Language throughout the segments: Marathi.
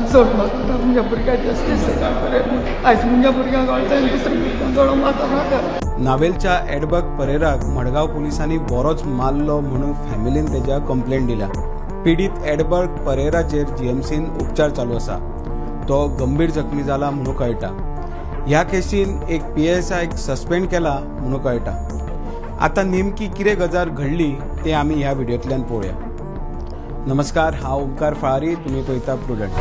सोड म्हाका म्हज्या भुरग्याक जस्टीस आयज म्हज्या भुरग्याक कळटा आनी दुसऱ्या भुरग्यांक कळोवंक म्हाका नाका। नावेलच्या एडबर्ग परेराक मडगांव पुलिसांनी बरोच मारलो म्हणून फॅमिलीन तेज्या कंप्लेंट दिल्या। पीडित एडबर्ग परेराचेर जीएमसीन उपचार चालू आसा। तो गंभीर जखमी जाला म्हणून कळटा। ह्या केसीन एक PSI सस्पेंड केला म्हणून कळटा। आता नेमकी कितें गजाल घडली ते आमी ह्या व्हिडिओतल्यान पळोवया। नमस्कार, हांव ओमकार फळारी, तुमी पळयता प्रुडंट।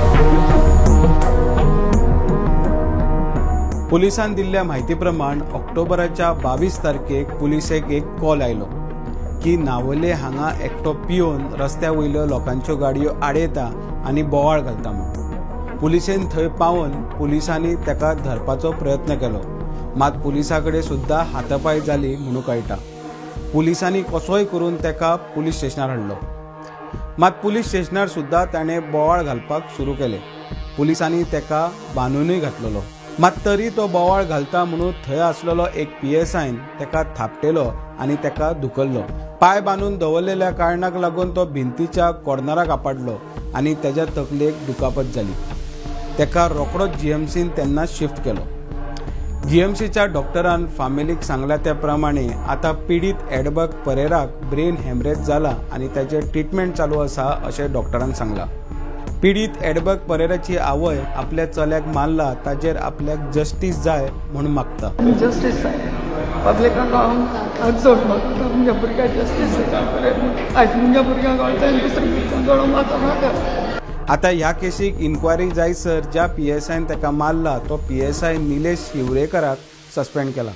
पुलिसान दिल्ल्या म्हायती प्रमाण ऑक्टोबराच्या 22 तारखेक पुलिसेक एक कॉल आयलो की नावले हांगा एकटो पिवन रस्त्या वयल्यो लोकांच्यो गाडयो आडयता आनी बोवाळ घालता म्हणून। पुलिसेन थंय पावन पुलिसांनी तेका धरपाचो प्रयत्न केलो, मात पुलिसा कडेन सुद्दां हातापाय जाली म्हणून कळटा। पुलिसांनी कसोय करून तेका पुलीस स्टेशनार हाडलो, मात पुलीस स्टेशनार सुद्दां ताणें बोवाळ घालपाक सुरू केलें। पुलिसांनी तेका बांदूनय घातलेलो, मात तरी तो बोवाळ घालता म्हणून थंय आसलेलो एक PSIन तेका थापटेलो आनी तेका धुकल्लो। पाय बांदून दवरलेल्या कारणाक लागून तो भिंतीच्या कॉर्नराक आपाडलो आनी तेज्या तकलेक दुखापत जाली। तेका रोखडोच जीएमसीन तेन्ना शिफ्ट केलो। जीएमसीच्या डॉक्टरान फॅमिलीक सांगल्या त्या प्रमाणे आता पीडित एडबर्ग परेराक ब्रेन हेमरेज जाला आनी ताचें ट्रीटमेंट चालू आसा अशें डॉक्टरान सांगलां। पीडित एडबर्ग परेराची आवय आपल्या चल्याक मारला ताचेर आपल्याक जस्टीस जाय म्हणून मागता। जस्टीस जाय पब्लिकान कळोवंक सोड म्हाका म्हज्या भुरग्याक जस्टीस आयज म्हज्या भुरग्याक कळटा आनी दुसऱ्या भुरग्यांक कळोवंक म्हाका नाका। आता ह्या केसीक इन्क्वायरी जायसर ज्या PSIन तेका मारला तो PSI निलेश शिवरेकराक सस्पेंड केला।